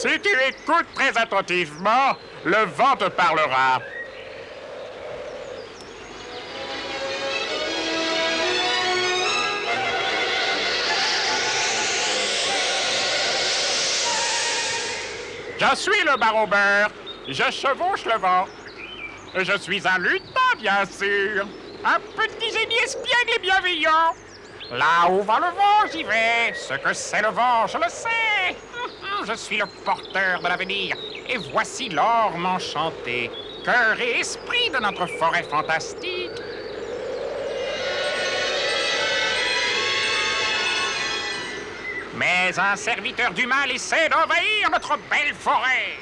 Si tu écoutes très attentivement, le vent te parlera. Je suis le baron Beurre. Je chevauche le vent. Je suis un lutin, bien sûr. Un petit génie espiègle et bienveillant. Là où va le vent, j'y vais. Ce que c'est le vent, je le sais. Je suis le porteur de l'avenir. Et voici l'orme enchanté, cœur et esprit de notre forêt fantastique. Mais un serviteur du mal essaie d'envahir notre belle forêt.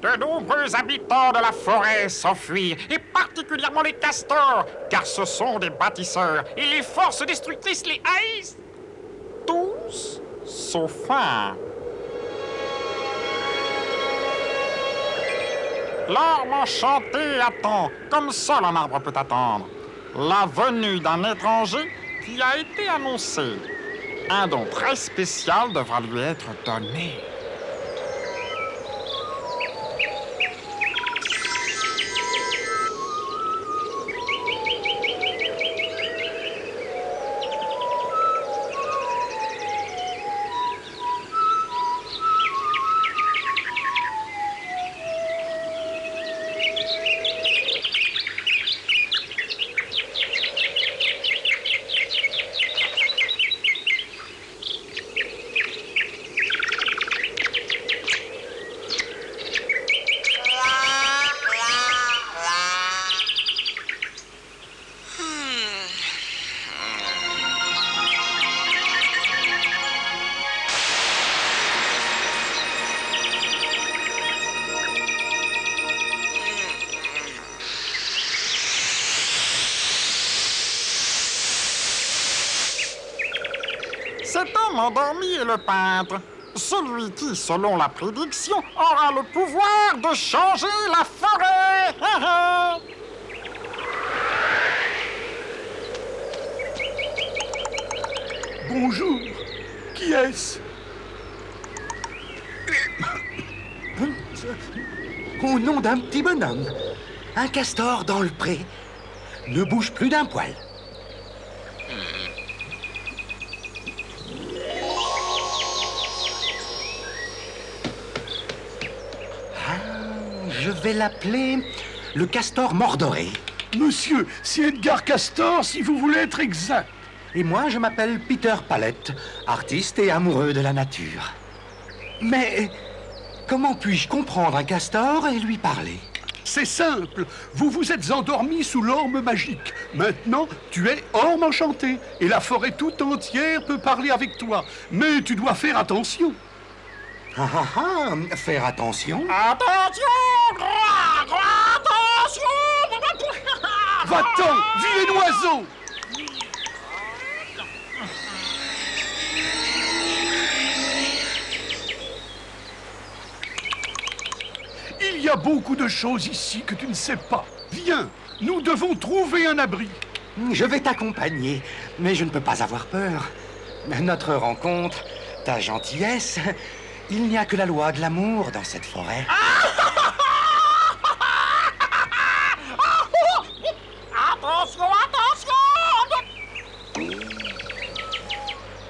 De nombreux habitants de la forêt s'enfuient, et particulièrement les castors, car ce sont des bâtisseurs, et les forces destructrices les haïssent. Tous, sauf un. L'orme enchanté attend, comme seul un arbre peut attendre, la venue d'un étranger qui a été annoncé. Un don très spécial devra lui être donné. Cet homme endormi est le peintre. Celui qui, selon la prédiction, aura le pouvoir de changer la forêt. Bonjour. Qui est-ce? Au nom d'un petit bonhomme, un castor dans le pré, ne bouge plus d'un poil. Je vais l'appeler le castor mordoré. Monsieur, c'est Edgar Castor, si vous voulez être exact. Et moi, je m'appelle Peter Palette, artiste et amoureux de la nature. Mais comment puis-je comprendre un castor et lui parler? C'est simple. Vous vous êtes endormi sous l'orme magique. Maintenant, tu es orme enchanté. Et la forêt tout entière peut parler avec toi. Mais tu dois faire attention. Faire attention. Attention! Attention! Va-t'en, vilain oiseau! Il y a beaucoup de choses ici que tu ne sais pas. Viens, nous devons trouver un abri. Je vais t'accompagner, mais je ne peux pas avoir peur. Notre rencontre, ta gentillesse, il n'y a que la loi de l'amour dans cette forêt. Attention, attention!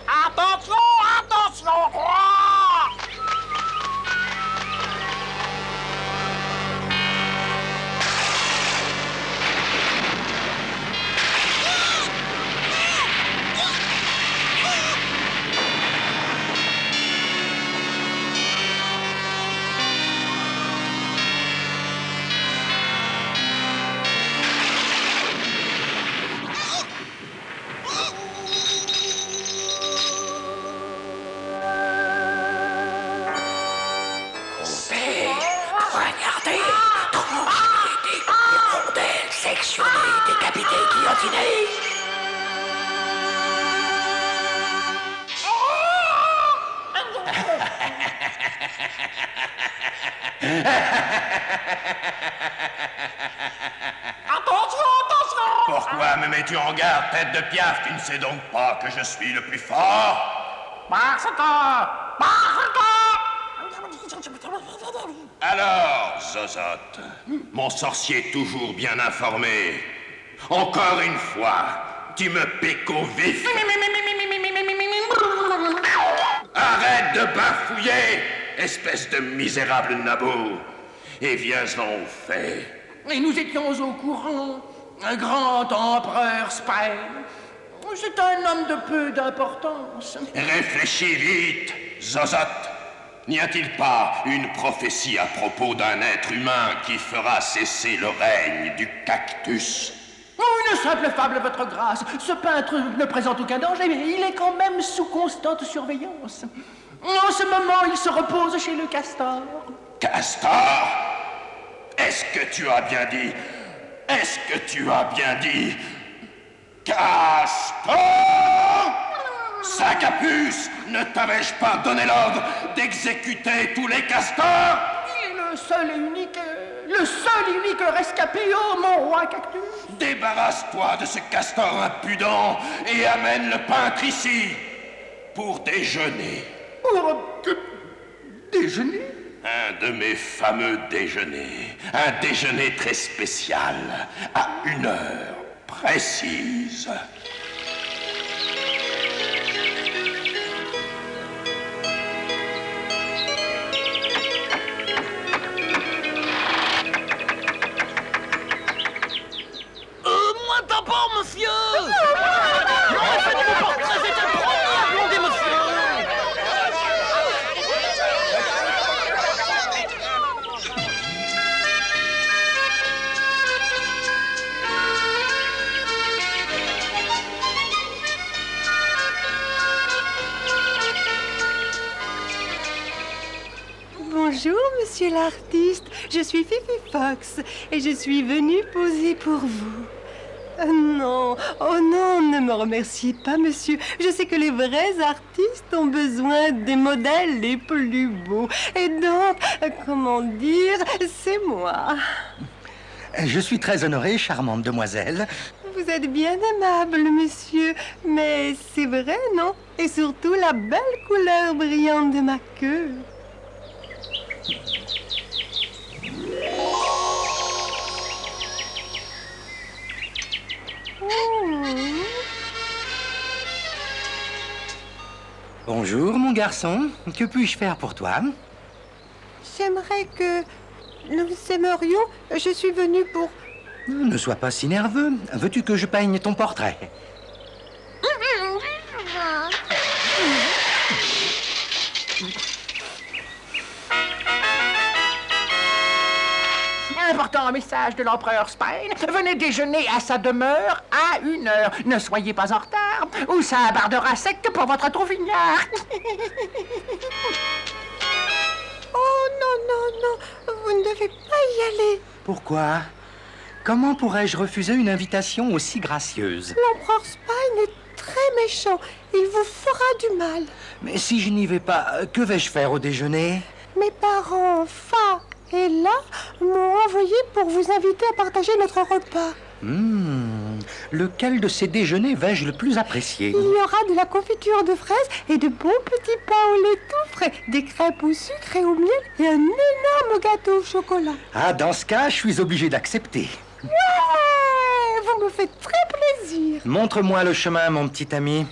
Attention, attention! Continuez. Pourquoi me mets-tu en garde, tête de piaf? Tu ne sais donc pas que je suis le plus fort? Alors, Zozote, mon sorcier toujours bien informé, encore une fois, tu me piques au vif. Arrête de bafouiller, espèce de misérable nabot, et viens-en au fait. Et nous étions au courant. Un grand empereur Spine. C'est un homme de peu d'importance. Réfléchis vite, Zozote. N'y a-t-il pas une prophétie à propos d'un être humain qui fera cesser le règne du cactus? Oh, une simple fable, votre grâce. Ce peintre ne présente aucun danger, mais il est quand même sous constante surveillance. En ce moment, il se repose chez le castor. Castor? Est-ce que tu as bien dit? Est-ce que tu as bien dit? Castor? Sac à puce, ne t'avais-je pas donné l'ordre d'exécuter tous les castors? Il est le seul et unique rescapé, oh mon roi cactus. Débarrasse-toi de ce castor impudent et amène le peintre ici pour déjeuner. Pour déjeuner? Un de mes fameux déjeuners. Un déjeuner très spécial, à 1 heure précise. Moi d'abord, monsieur. J'aurais fait mon portrait, j'étais le premier à gronder, monsieur. Bonjour, monsieur l'artiste. Je suis Fifi Fox et je suis venue poser pour vous. Oh non, ne me remerciez pas, monsieur. Je sais que les vrais artistes ont besoin des modèles les plus beaux. Et donc, comment dire, c'est moi. Je suis très honoré, charmante demoiselle. Vous êtes bien aimable, monsieur. Mais c'est vrai, non? Et surtout la belle couleur brillante de ma queue. Bonjour, mon garçon. Que puis-je faire pour toi? J'aimerais que nous aimerions. Je suis venue pour... Ne sois pas si nerveux. Veux-tu que je peigne ton portrait? Important message de l'empereur Spine. Venez déjeuner à sa demeure à 1 heure. Ne soyez pas en retard, ou ça bardera sec pour votre trouvignard. Oh non, vous ne devez pas y aller. Pourquoi? Comment pourrais-je refuser une invitation aussi gracieuse? L'empereur Spine est très méchant. Il vous fera du mal. Mais si je n'y vais pas, que vais-je faire au déjeuner? Mes parents, Fa et La, m'ont envoyé pour vous inviter à partager notre repas. Lequel de ces déjeuners vais-je le plus apprécier? Il y aura de la confiture de fraises et de bons petits pains au lait tout frais, des crêpes au sucre et au miel et un énorme gâteau au chocolat. Ah, dans ce cas, je suis obligé d'accepter. Ouais, vous me faites très plaisir. Montre-moi le chemin, mon petit ami.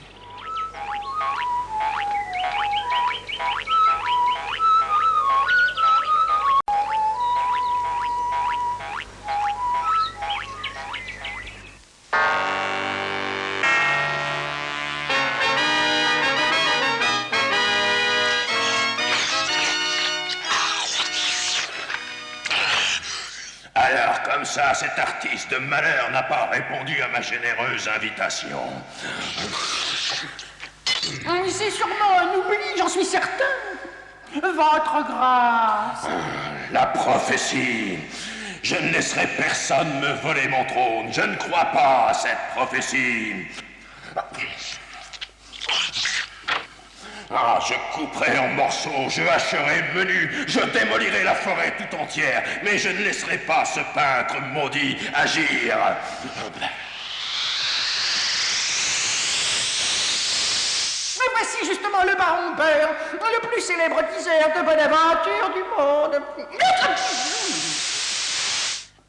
Alors, comme ça, cet artiste de malheur n'a pas répondu à ma généreuse invitation. C'est sûrement un oubli, j'en suis certain. Votre grâce. La prophétie. Je ne laisserai personne me voler mon trône. Je ne crois pas à cette prophétie. Ah, je couperai en morceaux, je hacherai menu, je démolirai la forêt tout entière, mais je ne laisserai pas ce peintre maudit agir. Mais voici justement le baron Beurre, le plus célèbre diseur de bonne aventure du monde.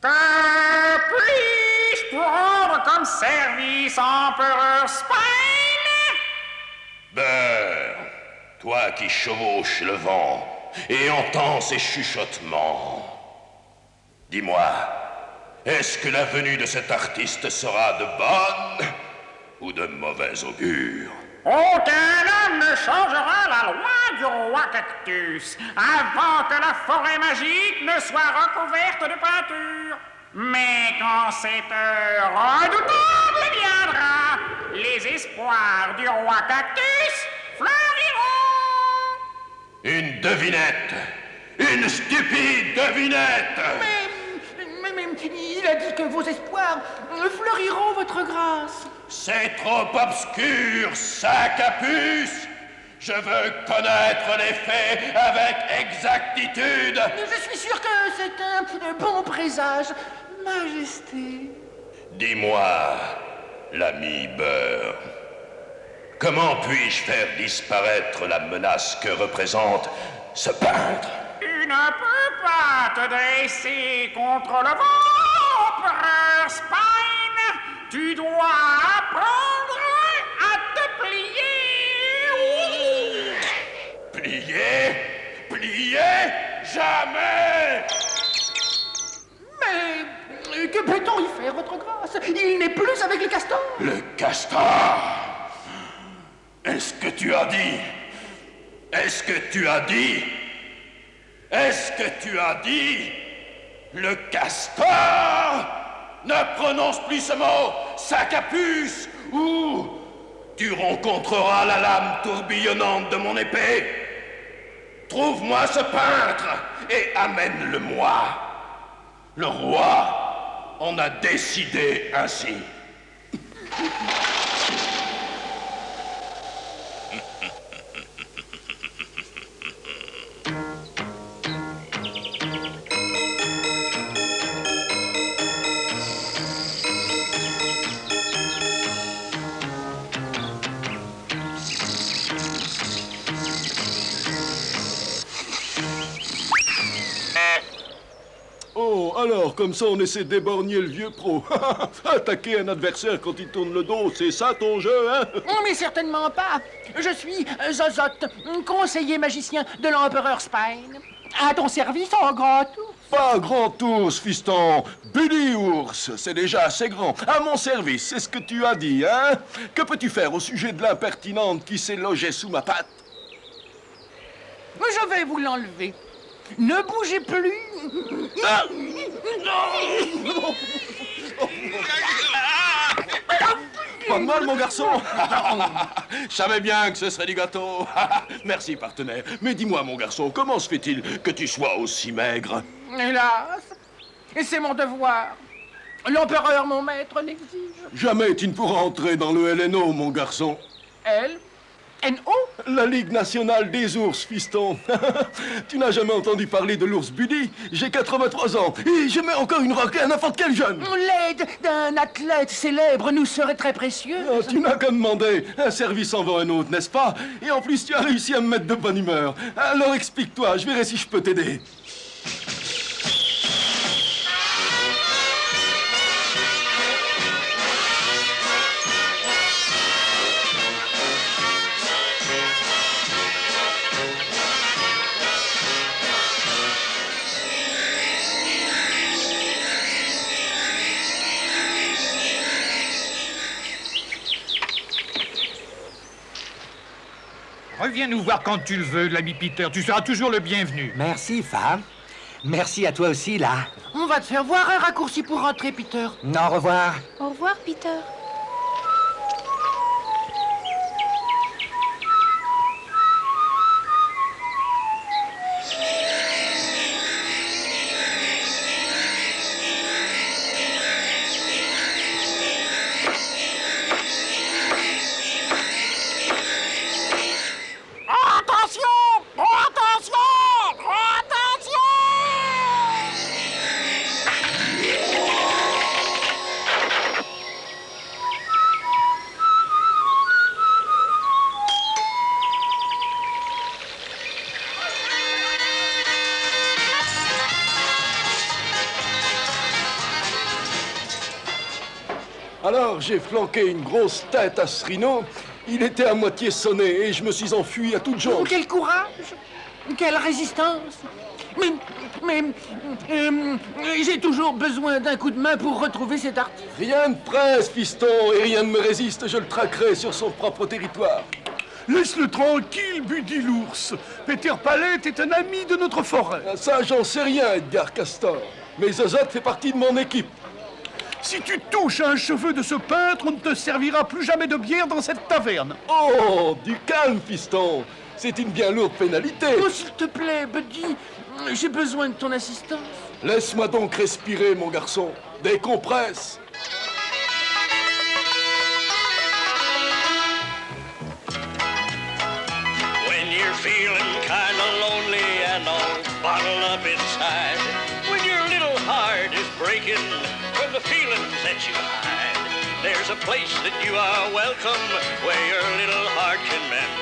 Que puis-je prendre comme service, empereur Spine? Beurre, toi qui chevauches le vent et entends ces chuchotements, dis-moi, est-ce que la venue de cet artiste sera de bonne ou de mauvais augure? Aucun homme ne changera la loi du roi Cactus avant que la forêt magique ne soit recouverte de peinture. Mais quand cette heure redoutable viendra, les espoirs du roi Cactus fleuriront. Une devinette! Une stupide devinette! Mais il a dit que vos espoirs fleuriront, votre grâce. C'est trop obscur, sac à puce! Je veux connaître les faits avec exactitude! Je suis sûr que c'est un bon présage, Majesté. Dis-moi, l'ami Beurre, comment puis-je faire disparaître la menace que représente ce peintre? Tu ne peux pas te dresser contre le vent, empereur Spine. Tu dois apprendre à te plier. Plier? Plier? Jamais! Mais que peut-on y faire, votre grâce? Il n'est plus avec le castor. Le castor! Est-ce que tu as dit? Est-ce que tu as dit? Est-ce que tu as dit? Le castor? Ne prononce plus ce mot, sac à puce, ou tu rencontreras la lame tourbillonnante de mon épée. Trouve-moi ce peintre et amène-le-moi. Le roi en a décidé ainsi. Oh, alors, comme ça, on essaie d'éborgner le vieux pro. Attaquer un adversaire quand il tourne le dos, c'est ça ton jeu, hein? Oh, mais certainement pas. Je suis Zozote, conseiller magicien de l'empereur Spine. À ton service, en grand tour. Pas grand ours, fiston. Buddy ours, c'est déjà assez grand. À mon service, c'est ce que tu as dit, hein? Que peux-tu faire au sujet de l'impertinente qui s'est logée sous ma patte? Je vais vous l'enlever. Ne bougez plus. Ah! Pas de mal, mon garçon. Je savais bien que ce serait du gâteau. Merci, partenaire. Mais dis-moi, mon garçon, comment se fait-il que tu sois aussi maigre? Hélas, et c'est mon devoir. L'empereur, mon maître, l'exige. Jamais tu ne pourras entrer dans le LNO, mon garçon. L-N-O? La Ligue nationale des ours, fiston. Tu n'as jamais entendu parler de l'ours Buddy? J'ai 83 ans et je mets encore une roquette à n'importe quel jeune. L'aide d'un athlète célèbre nous serait très précieuse. Ah, tu n'as qu'à demander. Un service en vaut un autre, n'est-ce pas? Et en plus, tu as réussi à me mettre de bonne humeur. Alors explique-toi, je verrai si je peux t'aider. Reviens nous voir quand tu le veux, l'ami Peter. Tu seras toujours le bienvenu. Merci, femme. Merci à toi aussi, là. On va te faire voir un raccourci pour rentrer, Peter. Au revoir. Au revoir, Peter. Alors j'ai flanqué une grosse tête à ce rhino. Il était à moitié sonné et je me suis enfui à toutes Oh, jambes. quel courage! Quelle résistance! Mais j'ai toujours besoin d'un coup de main pour retrouver cet artiste. Rien ne presse, fiston, et rien ne me résiste. Je le traquerai sur son propre territoire. Laisse-le tranquille, Buddy l'ours. Peter Palette est un ami de notre forêt. Ah, ça, j'en sais rien, Edgar Castor. Mais Zozote fait partie de mon équipe. Si tu touches à un cheveu de ce peintre, on ne te servira plus jamais de bière dans cette taverne. Oh, du calme, fiston. C'est une bien lourde pénalité. Oh, s'il te plaît, Buddy, j'ai besoin de ton assistance. Laisse-moi donc respirer, mon garçon. Décompresse. When you're feeling kinda lonely and all bottled up inside, when your little heart is breaking from the feelings that you hide, there's a place that you are welcome where your little heart can mend.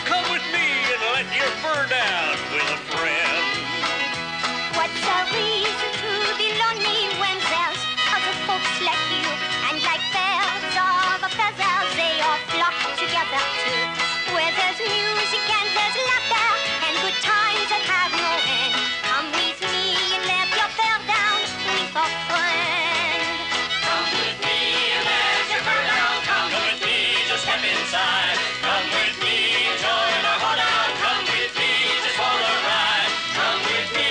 Come with me and let your fur down with a friend. What's the reason to be lonely when there's other folks like you? And like birds of a feather, they all flock together too. Where there's music and there's laughter and good times that have no end. Come with me and let your fur down with a friend. Come with me and let your fur down. Come with me, just step inside. Come with me, join our hot out. Come with me, just for the ride. Come with me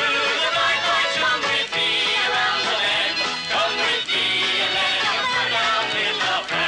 to the bright lights. Come with me around the bend. Come with me and let your fur down with a friend.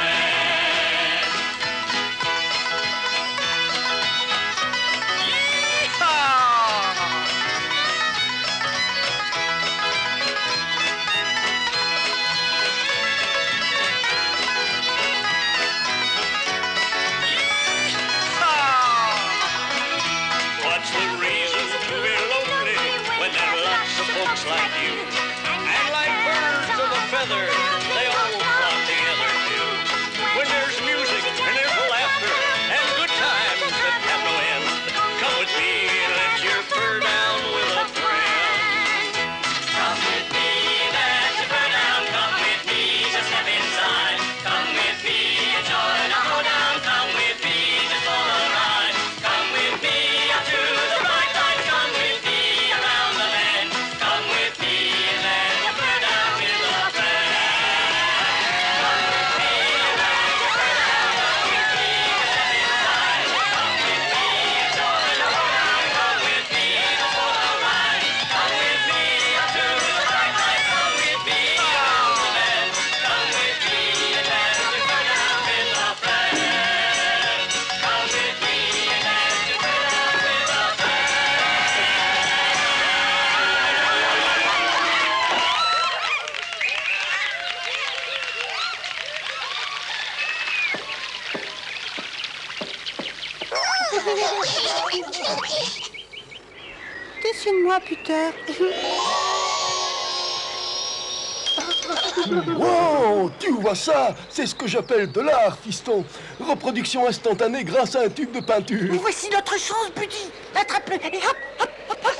What's the reason to be lonely when there are lots of folks like you? And like birds of a feather, they all flock together too. When there's music and there's laughter and good times that have no end, come with me and let your fur down with a friend. Come with me and let your fur down. Come with me, just step inside. Come with me and join our hoedown. Come with me, just for the ride. Come with me up to the bright light. Come with me around the bend. Come with me and let your fur down with a friend. Come with me and let your fur down. Come with me and step inside. Come with me and join our hoedown. Come with me just for the ride. Come with me up to the bright light. Come with me around the bend. Come with me and let your fur down with a friend. Come with me and let your fur down with a friend. Dessine-moi, Peter. Wow, tu vois ça? C'est ce que j'appelle de l'art, fiston. Reproduction instantanée grâce à un tube de peinture. Voici notre chance, Buddy. Attrape-le et hop, hop, hop, hop.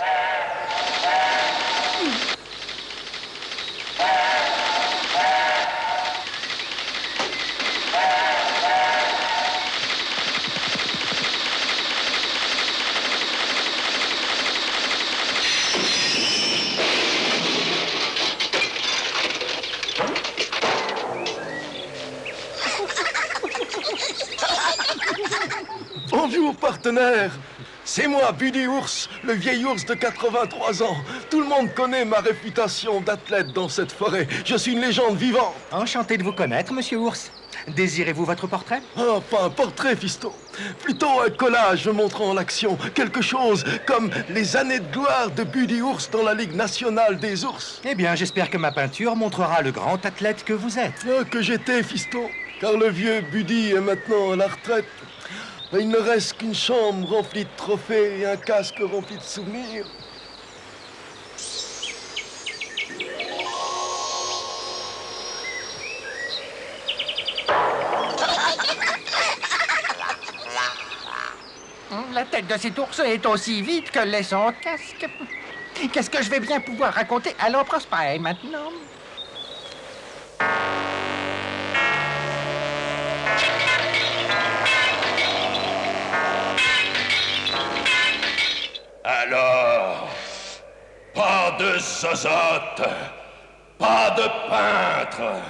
Bonjour, partenaire. C'est moi, Buddy Ours, le vieil ours de 83 ans. Tout le monde connaît ma réputation d'athlète dans cette forêt. Je suis une légende vivante. Enchanté de vous connaître, monsieur Ours. Désirez-vous votre portrait? Ah, pas un portrait, fiston. Plutôt un collage montrant l'action. Quelque chose comme les années de gloire de Buddy Ours dans la Ligue nationale des ours. Eh bien, j'espère que ma peinture montrera le grand athlète que vous êtes. Ah, que j'étais, fiston. Car le vieux Buddy est maintenant à la retraite. Il ne reste qu'une chambre remplie de trophées et un casque rempli de souvenirs. La tête de cet ours est aussi vide que l'est son casque. Qu'est-ce que je vais bien pouvoir raconter à l'empereur Prosper maintenant? Alors, pas de zozote, pas de peintre.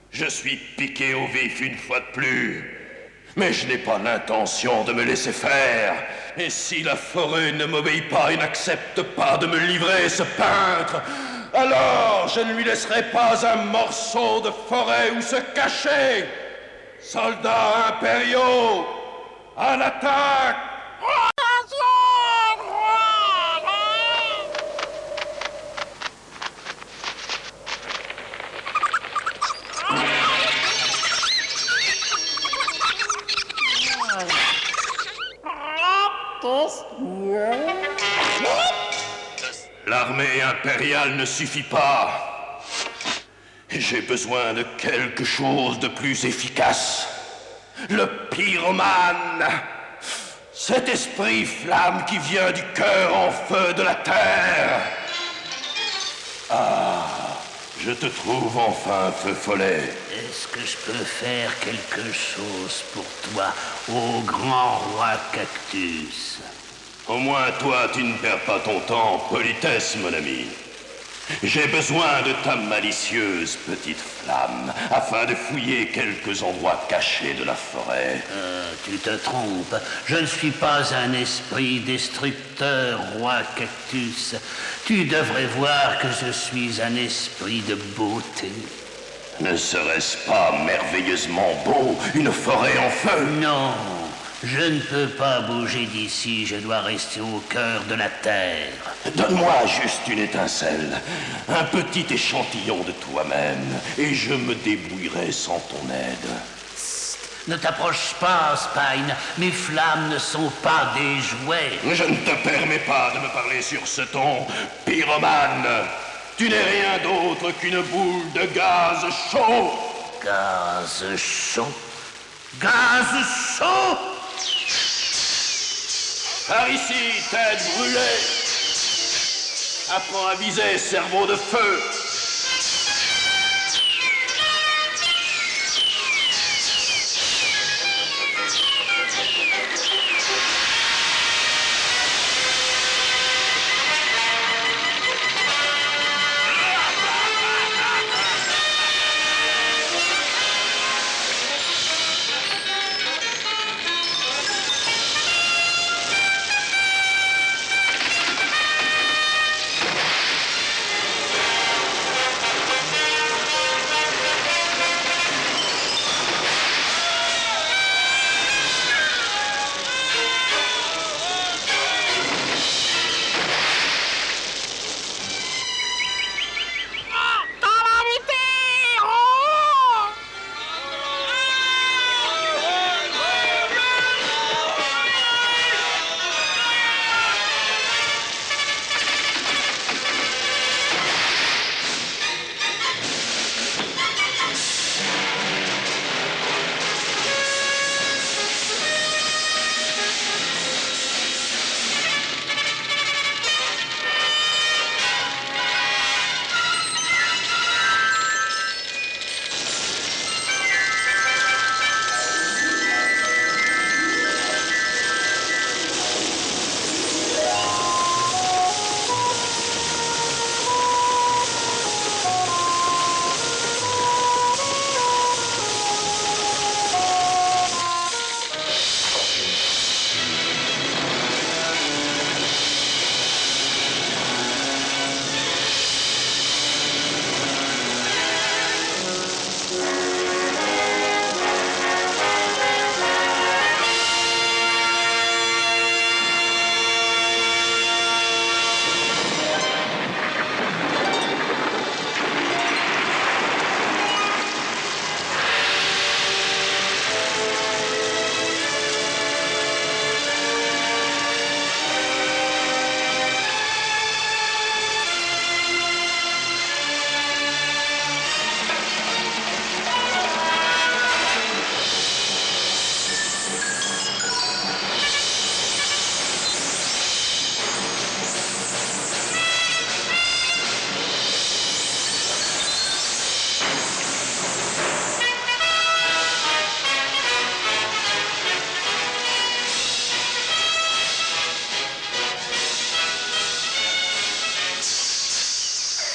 Je suis piqué au vif une fois de plus. Mais je n'ai pas l'intention de me laisser faire. Et si la forêt ne m'obéit pas et n'accepte pas de me livrer ce peintre, alors je ne lui laisserai pas un morceau de forêt où se cacher. Soldats impériaux, à l'attaque! L'armée impériale ne suffit pas. J'ai besoin de quelque chose de plus efficace. Le pyromane. Cet esprit flamme qui vient du cœur en feu de la terre. Ah, je te trouve enfin, Feu Follet. Est-ce que je peux faire quelque chose pour toi, ô grand roi Cactus? Au moins, toi, tu ne perds pas ton temps en politesse, mon ami. J'ai besoin de ta malicieuse petite flamme afin de fouiller quelques endroits cachés de la forêt. Tu te trompes. Je ne suis pas un esprit destructeur, roi Cactus. Tu devrais voir que je suis un esprit de beauté. Ne serait-ce pas merveilleusement beau, une forêt en feu? Non. Je ne peux pas bouger d'ici, je dois rester au cœur de la terre. Donne-moi juste une étincelle, un petit échantillon de toi-même, et je me débrouillerai sans ton aide. Ne t'approche pas, Spine, mes flammes ne sont pas des jouets. Je ne te permets pas de me parler sur ce ton, pyromane. Tu n'es rien d'autre qu'une boule de gaz chaud. Gaz chaud? Gaz chaud? Par ici, tête brûlée. Apprends à viser, cerveau de feu.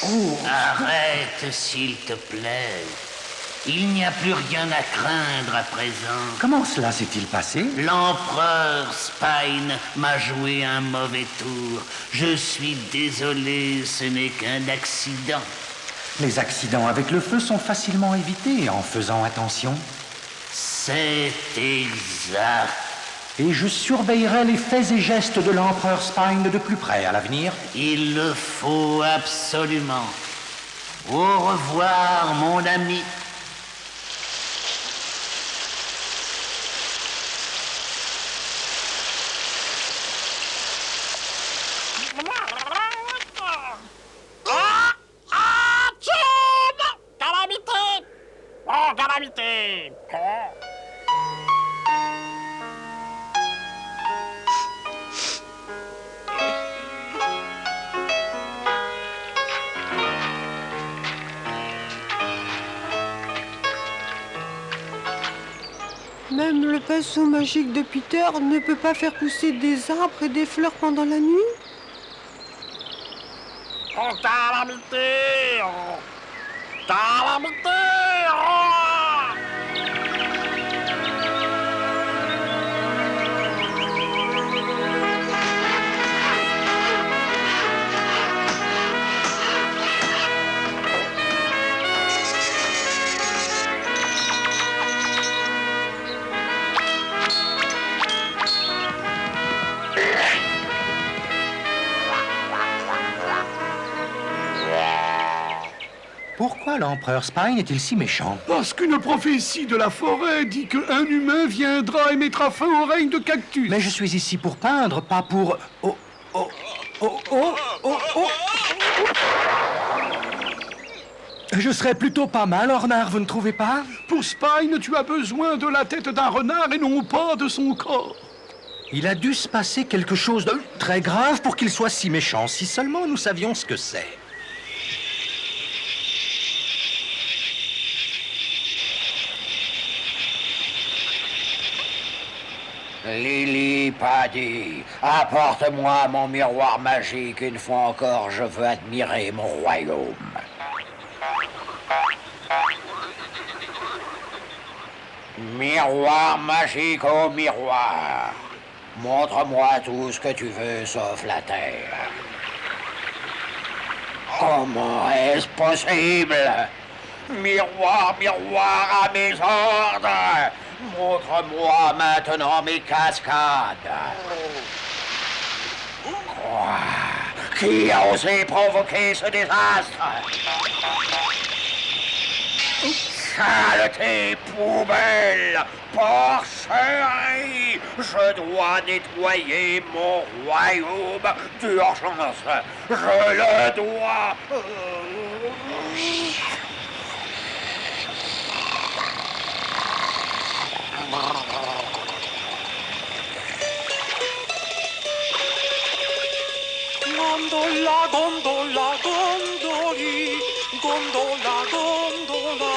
Arrête, s'il te plaît. Il n'y a plus rien à craindre à présent. Comment cela s'est-il passé? L'empereur Spine m'a joué un mauvais tour. Je suis désolé, ce n'est qu'un accident. Les accidents avec le feu sont facilement évités en faisant attention. C'est exact. Et je surveillerai les faits et gestes de l'empereur Spine de plus près à l'avenir. Il le faut absolument. Au revoir, mon ami. Calamité! Oh, calamité! Même le pinceau magique de Peter ne peut pas faire pousser des arbres et des fleurs pendant la nuit? Oh, calamité! Oh. Calamité! Oh. Pourquoi l'empereur Spine est-il si méchant? Parce qu'une prophétie de la forêt dit qu'un humain viendra et mettra fin au règne de Cactus. Mais je suis ici pour peindre, pas pour... Je serais plutôt pas mal, Ornar, vous ne trouvez pas? Pour Spine, tu as besoin de la tête d'un renard et non pas de son corps. Il a dû se passer quelque chose de très grave pour qu'il soit si méchant. Si seulement nous savions ce que c'est. Lily Paddy, apporte-moi mon miroir magique. Une fois encore, je veux admirer mon royaume. Miroir magique au miroir. Montre-moi tout ce que tu veux sauf la terre. Comment est-ce possible? Miroir, miroir à mes ordres. Montre-moi maintenant mes cascades. Quoi? Qui a osé provoquer ce désastre? Saleté, poubelle, porcherie! Je dois nettoyer mon royaume d'urgence. Je le dois. Gondola, gondola, gondoli, gondola, gondola.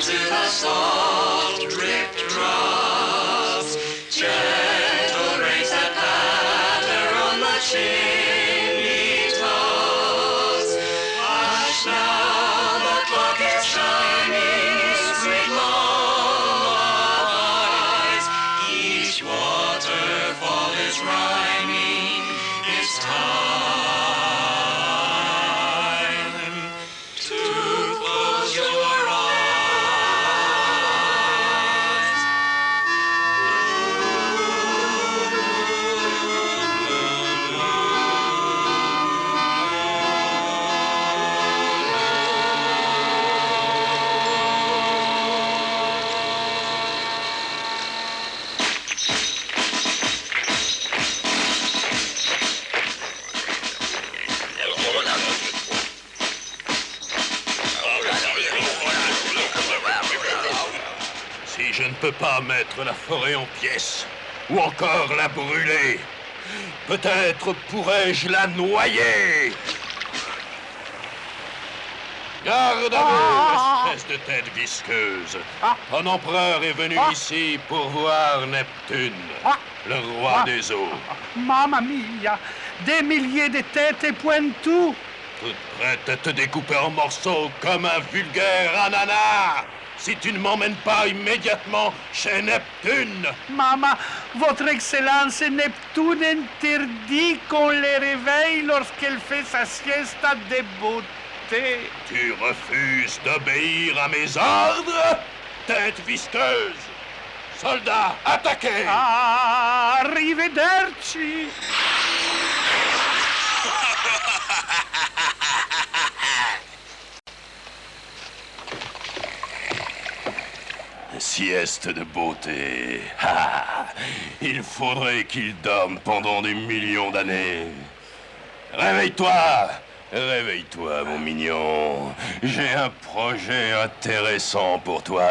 to the salt drip drops. Gentle rains that patter on the chimney tops. Hush now, the clock is shining, sweet lullabies. Each waterfall is rhyming. It's time to close your eyes. Si je ne peux pas mettre la forêt en pièces, ou encore la brûler, peut-être pourrais-je la noyer. Garde à vous, espèce de tête visqueuse. Un empereur est venu ici pour voir Neptune, le roi des eaux. Mamma mia! Des milliers de têtes et pointous! Toute prête à te découper en morceaux comme un vulgaire ananas, si tu ne m'emmènes pas immédiatement chez Neptune. Maman, votre Excellence, Neptune interdit qu'on les réveille lorsqu'elle fait sa siesta de beauté. Tu refuses d'obéir à mes ordres, tête visqueuse. Soldats, attaquez! Arrivederci! Sieste de beauté. Ah, il faudrait qu'il dorme pendant des millions d'années. Réveille-toi! Réveille-toi, mon mignon. J'ai un projet intéressant pour toi.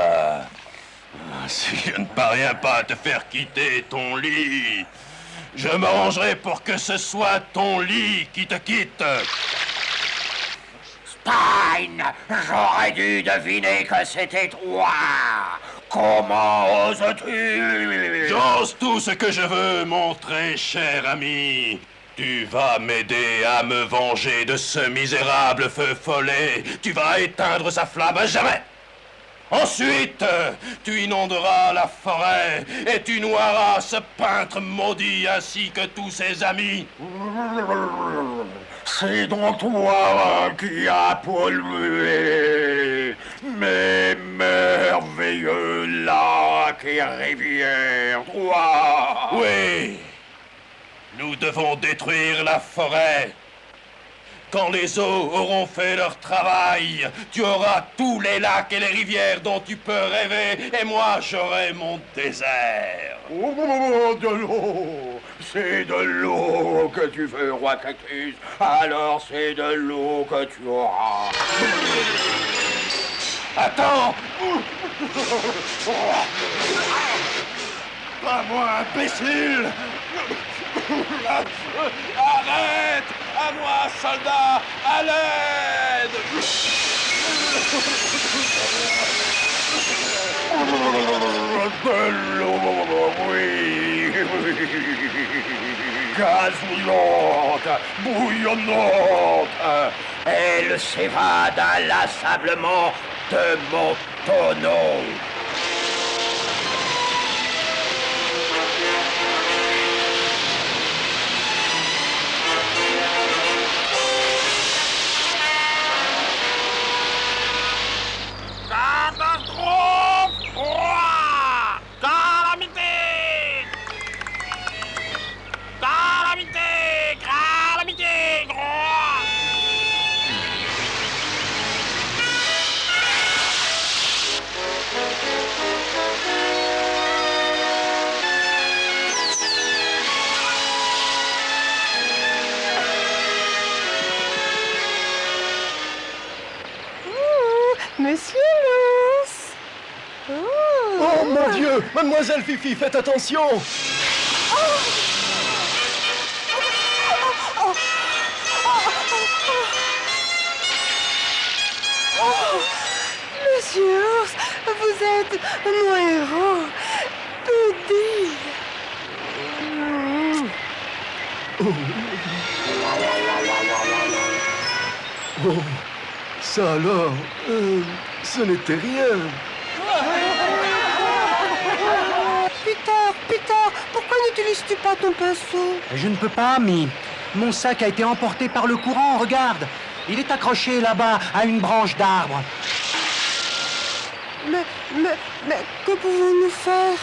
Si je ne parviens pas à te faire quitter ton lit, je m'arrangerai pour que ce soit ton lit qui te quitte. Stein, j'aurais dû deviner que c'était toi. Comment oses-tu? J'ose tout ce que je veux, mon très cher ami. Tu vas m'aider à me venger de ce misérable feu follet. Tu vas éteindre sa flamme à jamais. Ensuite, tu inonderas la forêt et tu noieras ce peintre maudit ainsi que tous ses amis. C'est donc toi qui as pollué mes merveilleux lacs et rivières, toi. Oui, nous devons détruire la forêt. Quand les eaux auront fait leur travail, tu auras tous les lacs et les rivières dont tu peux rêver, et moi j'aurai mon désert. Oh, de l'eau. C'est de l'eau que tu veux, roi Cactus. Alors c'est de l'eau que tu auras. Attends! Pas moi, imbécile! Arrête! À moi, soldat! À l'aide! De l'eau, oui. Gazouillante, bouillonnante. Elle s'évade inlassablement de mon tonneau. Catastrophe! Roi! Calamité! Calamité! Calamité! Roi! Monsieur Luce! Oh mon Dieu! Mademoiselle Fifi, faites attention! Monsieur Ours, Zozot, mon héros, Buddy. Oh, ça alors, ce n'était rien. Peter, pourquoi n'utilises-tu pas ton pinceau? Je ne peux pas, Ami. Mon sac a été emporté par le courant, regarde. Il est accroché là-bas à une branche d'arbre. Mais, que pouvons-nous faire?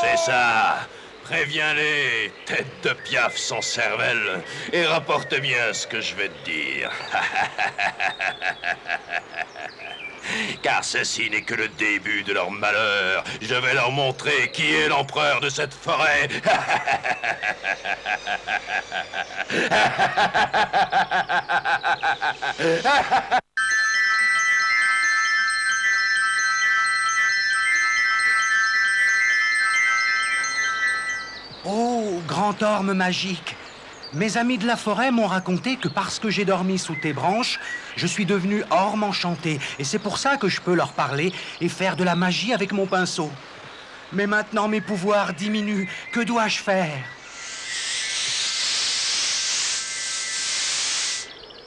C'est ça. Préviens-les, tête de piaf sans cervelle, et rapporte bien ce que je vais te dire. Car ceci n'est que le début de leur malheur. Je vais leur montrer qui est l'empereur de cette forêt. Oh, grand orme magique! Mes amis de la forêt m'ont raconté que parce que j'ai dormi sous tes branches, je suis devenu orme enchanté. Et c'est pour ça que je peux leur parler et faire de la magie avec mon pinceau. Mais maintenant, mes pouvoirs diminuent. Que dois-je faire?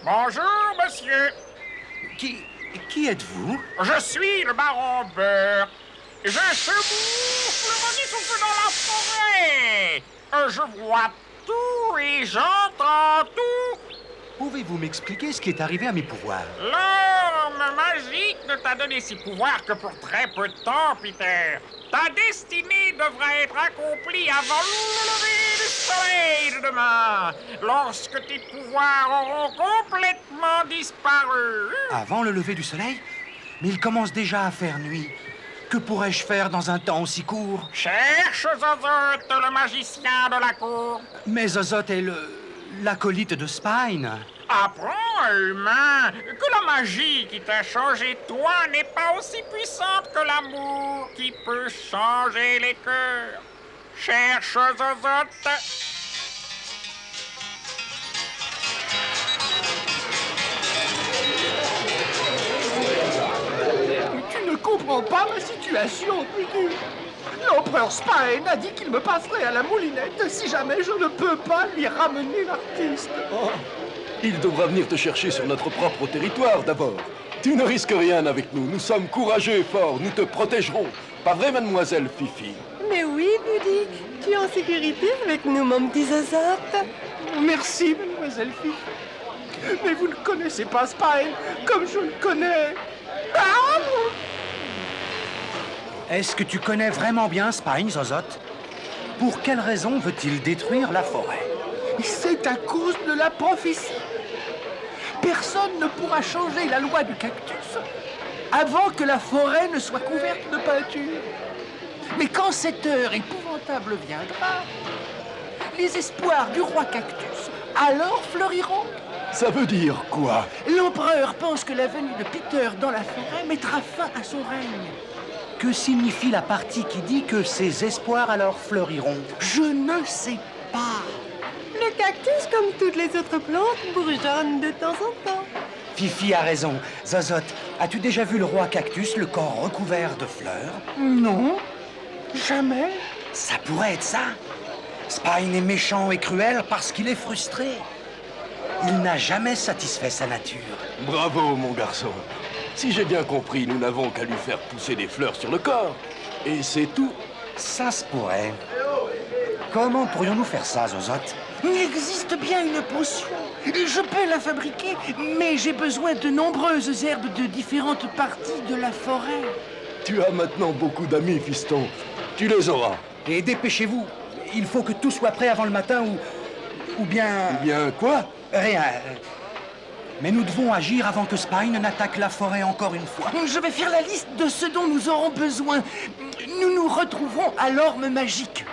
Bonjour, monsieur. Qui êtes-vous? Je suis le baron Beurre. Je semoufle le maudit souffle dans la forêt. Je vois tout et j'entends tout. Pouvez-vous m'expliquer ce qui est arrivé à mes pouvoirs? L'orme magique ne t'a donné ses pouvoirs que pour très peu de temps, Peter. Ta destinée devra être accomplie avant le lever du soleil de demain, lorsque tes pouvoirs auront complètement disparu. Avant le lever du soleil? Mais il commence déjà à faire nuit. Que pourrais-je faire dans un temps aussi court? Cherche Zozot, le magicien de la cour. Mais Zozot est l'acolyte de Spine. Apprends, humain, que la magie qui t'a changé toi n'est pas aussi puissante que l'amour qui peut changer les cœurs. Cherche Zozot. Tu ne comprends pas ma situation, Buddy. L'empereur Spine a dit qu'il me passerait à la moulinette si jamais je ne peux pas lui ramener l'artiste. Oh, il devra venir te chercher sur notre propre territoire d'abord. Tu ne risques rien avec nous. Nous sommes courageux et forts. Nous te protégerons. Pas vrai, mademoiselle Fifi? Mais oui, Buddy, tu es en sécurité avec nous, mon petit Zozot. Merci, mademoiselle Fifi. Mais vous ne connaissez pas Spine comme je le connais. Ah! Est-ce que tu connais vraiment bien Spine, Zozot? Pour quelle raison veut-il détruire la forêt? C'est à cause de la prophétie. Personne ne pourra changer la loi du cactus avant que la forêt ne soit couverte de peinture. Mais quand cette heure épouvantable viendra, les espoirs du roi cactus alors fleuriront. Ça veut dire quoi? L'empereur pense que la venue de Peter dans la forêt mettra fin à son règne. Que signifie la partie qui dit que ces espoirs alors fleuriront? Je ne sais pas. Le cactus, comme toutes les autres plantes, bourgeonne de temps en temps. Fifi a raison. Zozote, as-tu déjà vu le roi cactus, le corps recouvert de fleurs? Non, jamais. Ça pourrait être ça. Spine est méchant et cruel parce qu'il est frustré. Il n'a jamais satisfait sa nature. Bravo, mon garçon. Si j'ai bien compris, nous n'avons qu'à lui faire pousser des fleurs sur le corps. Et c'est tout. Ça se pourrait. Comment pourrions-nous faire ça, Zozote? Il existe bien une potion. Je peux la fabriquer, mais j'ai besoin de nombreuses herbes de différentes parties de la forêt. Tu as maintenant beaucoup d'amis, fiston. Tu les auras. Et dépêchez-vous. Il faut que tout soit prêt avant le matin ou bien... Ou bien quoi? Rien. Mais nous devons agir avant que Spine n'attaque la forêt encore une fois. Je vais faire la liste de ce dont nous aurons besoin. Nous nous retrouverons à l'orme magique.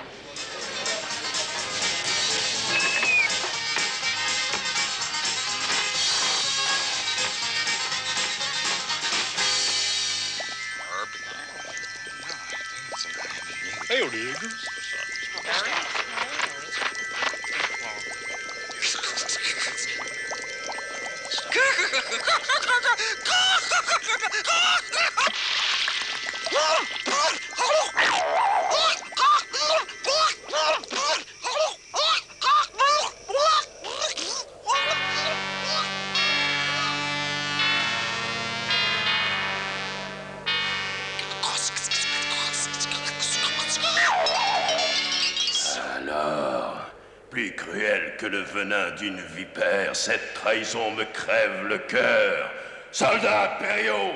Plus cruel que le venin d'une vipère, cette trahison me crève le cœur. Soldats impériaux,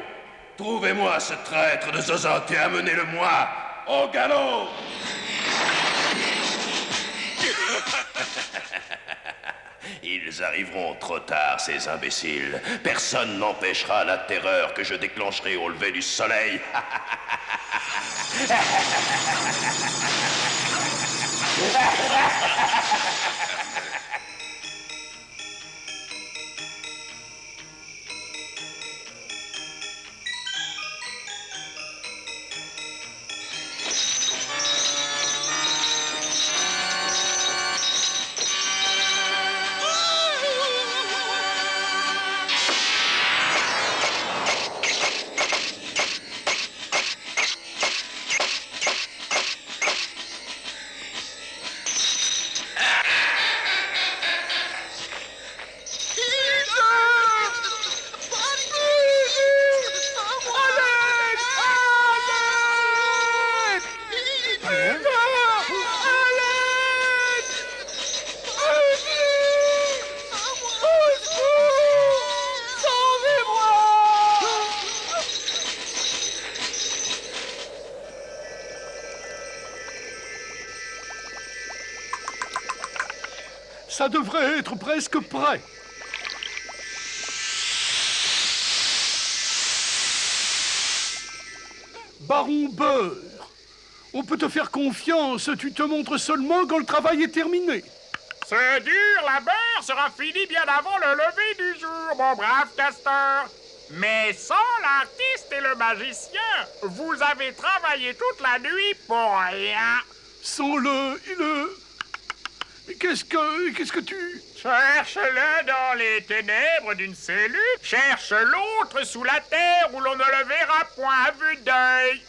trouvez-moi ce traître de Zozote et amenez-le-moi au galop. Ils arriveront trop tard, ces imbéciles. Personne n'empêchera la terreur que je déclencherai au lever du soleil. Ça devrait être presque prêt. Baron Beurre, on peut te faire confiance, tu te montres seulement quand le travail est terminé. Ce dur labeur sera fini bien avant le lever du jour, mon brave Castor. Mais sans l'artiste et le magicien, vous avez travaillé toute la nuit pour rien. Sans Qu'est-ce que tu... Cherche-le dans les ténèbres d'une cellule. Cherche l'autre sous la terre où l'on ne le verra point à vue d'œil.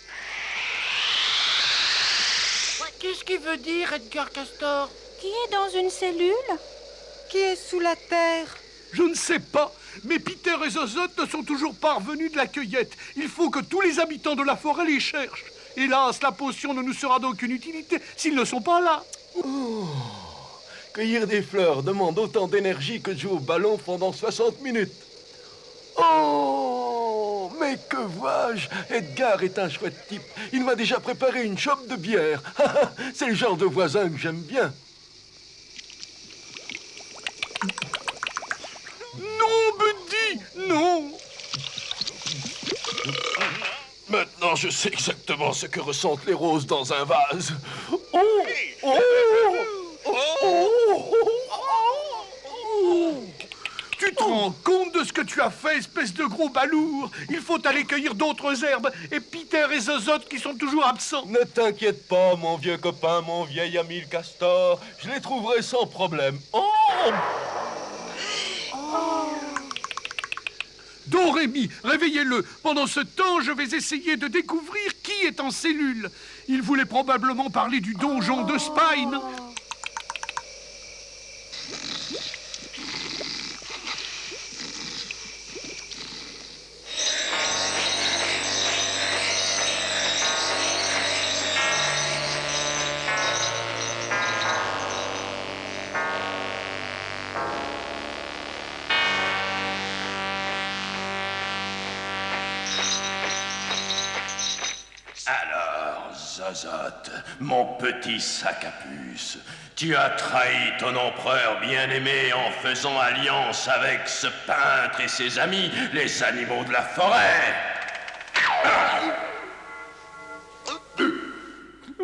Qu'est-ce qu'il veut dire, Edgar Castor? Qui est dans une cellule? Qui est sous la terre? Je ne sais pas, mais Peter et Zozote ne sont toujours pas revenus de la cueillette. Il faut que tous les habitants de la forêt les cherchent. Hélas, la potion ne nous sera d'aucune utilité s'ils ne sont pas là. Oh, cueillir des fleurs demande autant d'énergie que de jouer au ballon pendant 60 minutes. Oh, mais que vois-je? Edgar est un chouette type. Il m'a déjà préparé une chope de bière. C'est le genre de voisin que j'aime bien. Non, Buddy, non. Maintenant, je sais exactement ce que ressentent les roses dans un vase. Oh, oh, oh, oh, oh. Tu te rends compte de ce que tu as fait, espèce de gros balourd? Il faut aller cueillir d'autres herbes. Et Peter et Zozote qui sont toujours absents. Ne t'inquiète pas, mon vieux copain, mon vieil ami le castor. Je les trouverai sans problème. Oh! Dorémy, réveillez-le. Pendant ce temps, je vais essayer de découvrir qui est en cellule. Il voulait probablement parler du donjon de Spine. Alors, Zozote, mon petit sac à puce, tu as trahi ton empereur bien-aimé en faisant alliance avec ce peintre et ses amis, les animaux de la forêt.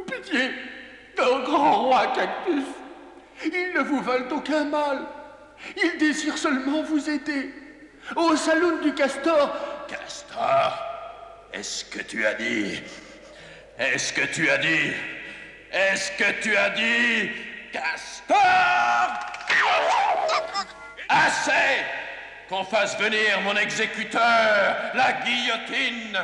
Pitié, grand roi Cactus. Ils ne vous veulent aucun mal. Ils désirent seulement vous aider. Au saloon du Castor. Castor, est-ce que tu as dit... Est-ce que tu as dit... Est-ce que tu as dit... Castor! Assez! Qu'on fasse venir mon exécuteur, la guillotine!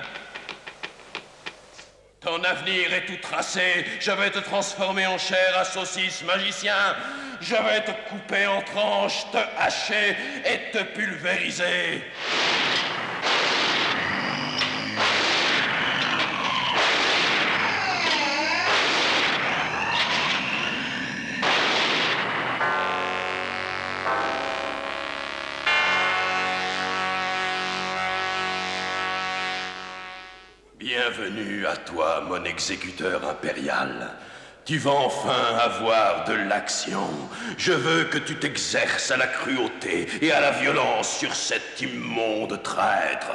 Ton avenir est tout tracé. Je vais te transformer en chair à saucisse magicien. Je vais te couper en tranches, te hacher et te pulvériser. Bienvenue à toi, mon exécuteur impérial. Tu vas enfin avoir de l'action. Je veux que tu t'exerces à la cruauté et à la violence sur cet immonde traître.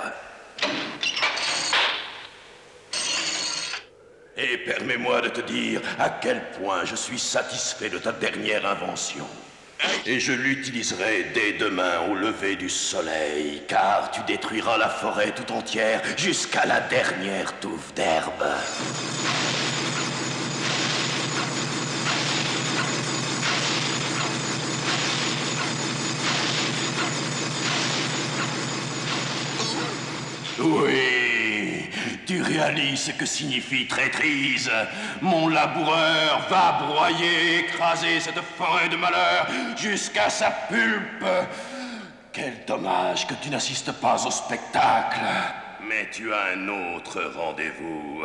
Et permets-moi de te dire à quel point je suis satisfait de ta dernière invention. Et je l'utiliserai dès demain au lever du soleil, car tu détruiras la forêt tout entière jusqu'à la dernière touffe d'herbe. Oui, tu réalises ce que signifie traîtrise. Mon laboureur va broyer, écraser cette forêt de malheur jusqu'à sa pulpe. Quel dommage que tu n'assistes pas au spectacle. Mais tu as un autre rendez-vous.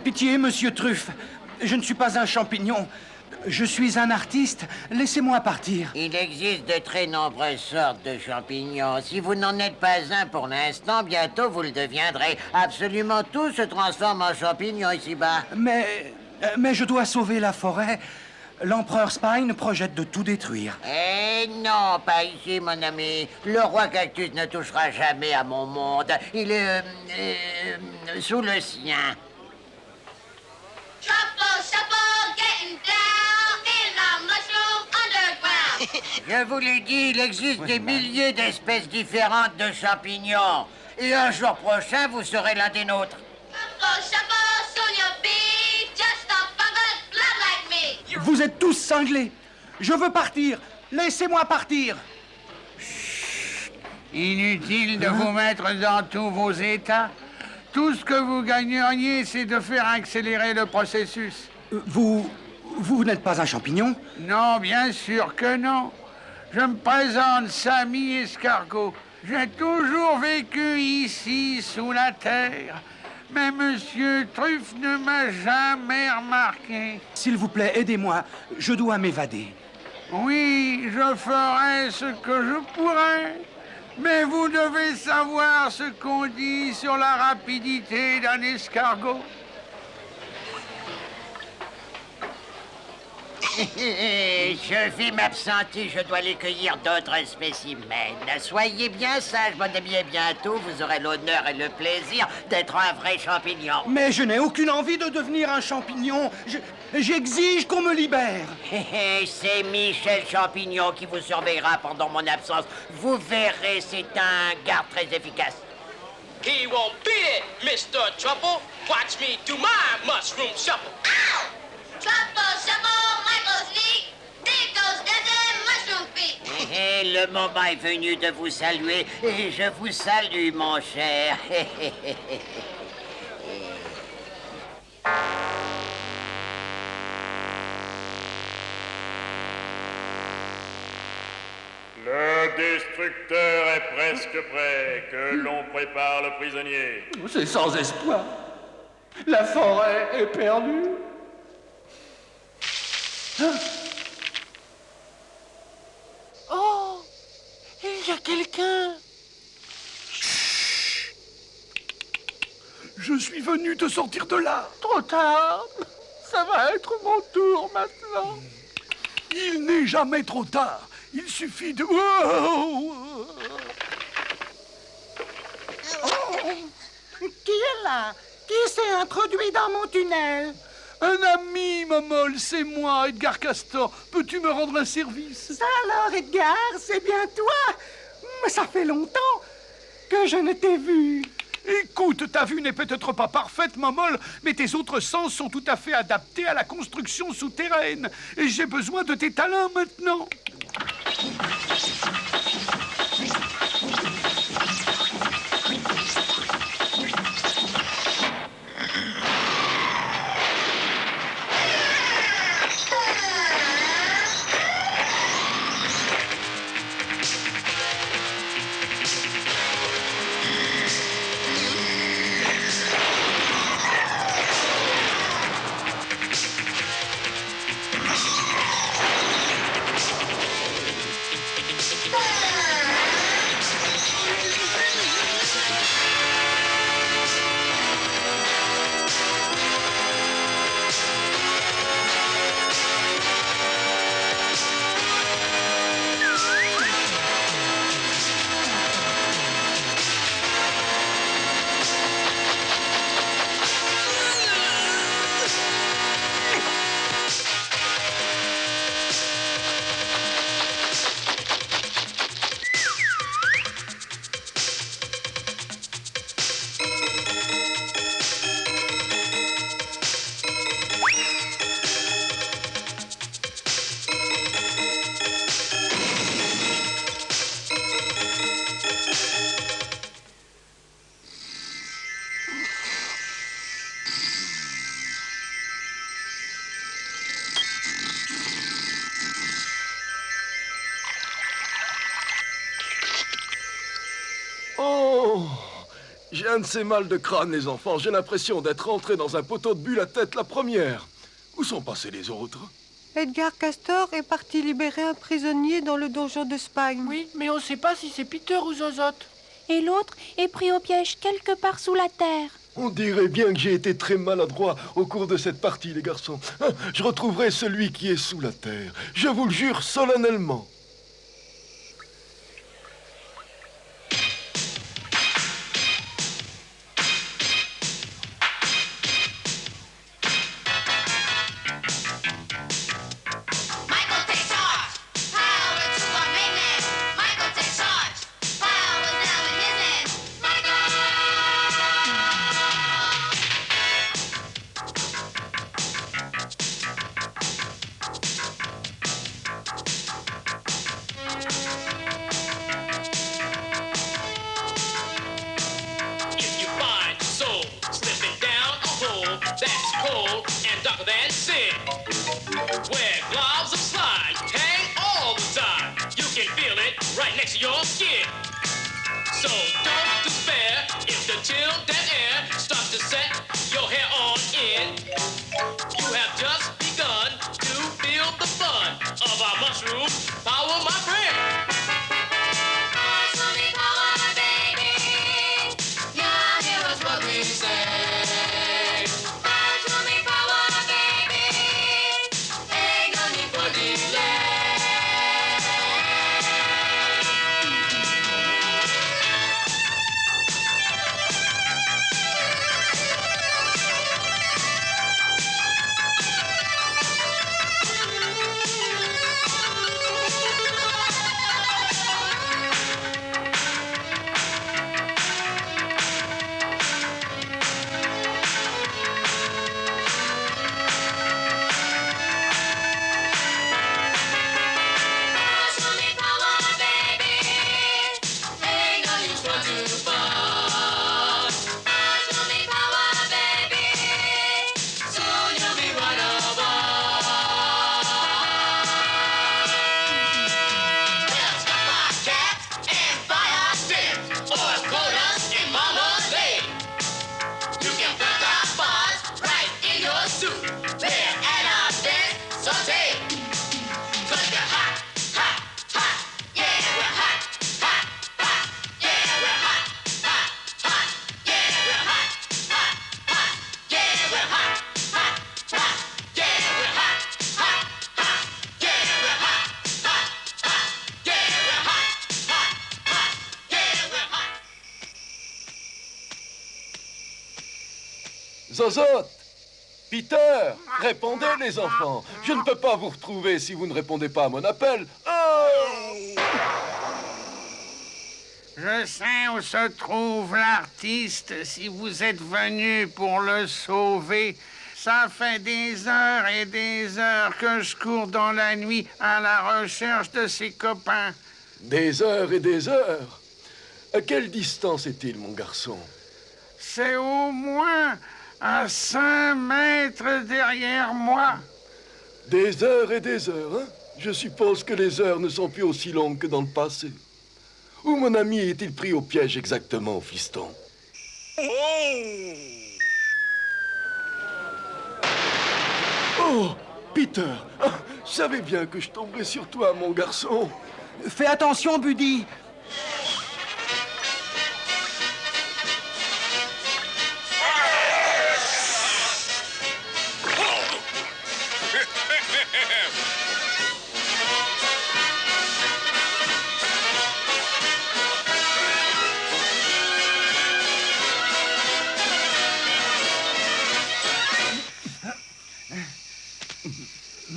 Pitié, monsieur Truffe. Je ne suis pas un champignon. Je suis un artiste. Laissez-moi partir. Il existe de très nombreuses sortes de champignons. Si vous n'en êtes pas un pour l'instant, bientôt vous le deviendrez. Absolument tout se transforme en champignons ici-bas. Mais je dois sauver la forêt. L'empereur Spine projette de tout détruire. Eh non, pas ici, mon ami. Le roi Cactus ne touchera jamais à mon monde. Il est sous le sien. Je vous l'ai dit, il existe des milliers d'espèces différentes de champignons. Et un jour prochain, vous serez l'un des nôtres. Vous êtes tous cinglés. Je veux partir. Laissez-moi partir. Inutile de vous mettre dans tous vos états. Tout ce que vous gagneriez, c'est de faire accélérer le processus. Vous n'êtes pas un champignon? Non, bien sûr que non. Je me présente Samy Escargot. J'ai toujours vécu ici, sous la terre. Mais Monsieur Truffe ne m'a jamais remarqué. S'il vous plaît, aidez-moi. Je dois m'évader. Oui, je ferai ce que je pourrai. Mais vous devez savoir ce qu'on dit sur la rapidité d'un escargot. Je vais m'absenter, je dois aller cueillir d'autres spécimens. Soyez bien sage, mon ami, et bientôt vous aurez l'honneur et le plaisir d'être un vrai champignon. Mais je n'ai aucune envie de devenir un champignon. J'exige qu'on me libère. C'est Michel Champignon qui vous surveillera pendant mon absence. Vous verrez, c'est un garde très efficace. He won't beat it, Mr. Trouble. Watch me do my mushroom shuffle. Ow! Trouble, shuffle, Michael's feet. There goes Desert Mushroom Feet. Le moment est venu de vous saluer et je vous salue, mon cher. Le destructeur est presque prêt. Que l'on prépare le prisonnier. C'est sans espoir. La forêt est perdue. Oh, il y a quelqu'un. Je suis venu te sortir de là. Trop tard. Ça va être mon tour maintenant. Il n'est jamais trop tard. Il suffit de... Qui est là? Qui s'est introduit dans mon tunnel? Un ami, Momol, c'est moi, Edgar Castor. Peux-tu me rendre un service? Ça alors, Edgar, c'est bien toi? Mais ça fait longtemps que je ne t'ai vu. Écoute, ta vue n'est peut-être pas parfaite, Momol, mais tes autres sens sont tout à fait adaptés à la construction souterraine. Et j'ai besoin de tes talents maintenant. J'ai un de ces mal de crâne, les enfants. J'ai l'impression d'être rentré dans un poteau de bulle à tête la première. Où sont passés les autres? Edgar Castor est parti libérer un prisonnier dans le donjon de Spine. Oui, mais on ne sait pas si c'est Peter ou Zozote. Et l'autre est pris au piège quelque part sous la terre. On dirait bien que j'ai été très maladroit au cours de cette partie, les garçons. Je retrouverai celui qui est sous la terre. Je vous le jure solennellement. Power, my friend. Zozote, Peter, répondez les enfants. Je ne peux pas vous retrouver si vous ne répondez pas à mon appel. Oh! Je sais où se trouve l'artiste si vous êtes venu pour le sauver. Ça fait des heures et des heures que je cours dans la nuit à la recherche de ses copains. Des heures et des heures. À quelle distance est-il, mon garçon? C'est au moins à 5 mètres derrière moi. Des heures et des heures, hein? Je suppose que les heures ne sont plus aussi longues que dans le passé. Où mon ami est-il pris au piège exactement, fiston? Oh, Peter! Ah, je savais bien que je tomberais sur toi, mon garçon. Fais attention, Buddy.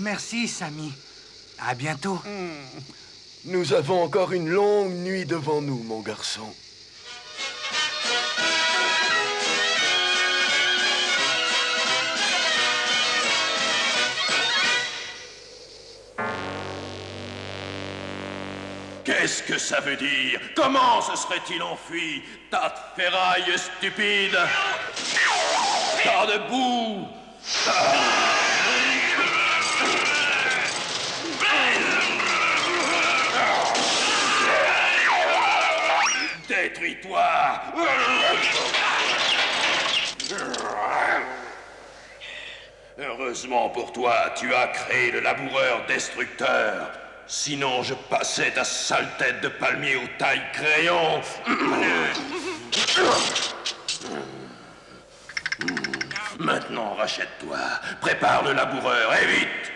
Merci, Sammy. À bientôt. Nous avons encore une longue nuit devant nous, mon garçon. Qu'est-ce que ça veut dire? Comment se serait-il enfui? Tas de ferraille stupide! Tas de boue! Détruis-toi! Heureusement pour toi, tu as créé le laboureur destructeur. Sinon, je passais ta sale tête de palmier aux tailles crayon. Maintenant, rachète-toi. Prépare le laboureur, et vite!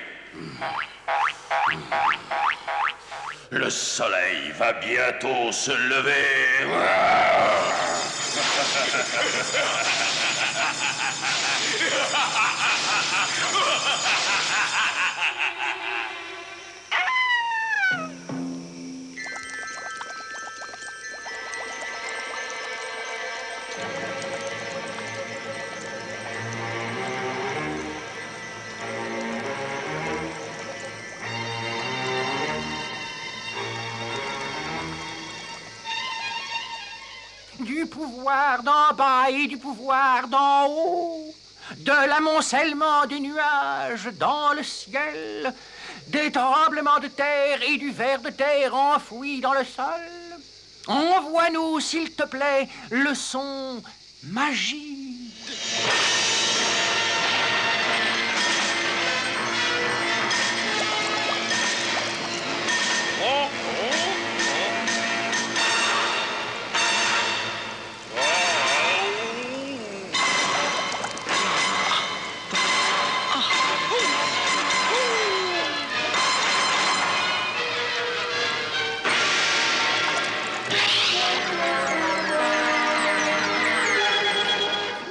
Le soleil va bientôt se lever. Du pouvoir d'en bas et du pouvoir d'en haut, de l'amoncellement des nuages dans le ciel, des tremblements de terre et du ver de terre enfoui dans le sol. Envoie-nous, s'il te plaît, le son magique.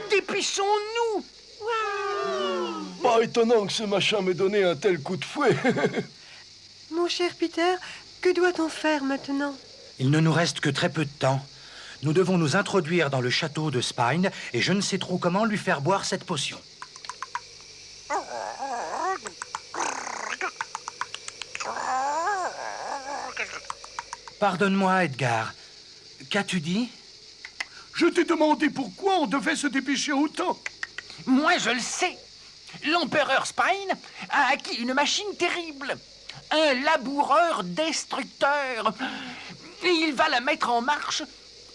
Dépêchons-nous! Pas étonnant que ce machin m'ait donné un tel coup de fouet. Mon cher Peter, que doit-on faire maintenant? Il ne nous reste que très peu de temps. Nous devons nous introduire dans le château de Spine et je ne sais trop comment lui faire boire cette potion. Pardonne-moi, Edgar. Qu'as-tu dit? Je t'ai demandé pourquoi on devait se dépêcher autant. Moi, je le sais. L'empereur Spine a acquis une machine terrible. Un laboureur destructeur. Et il va la mettre en marche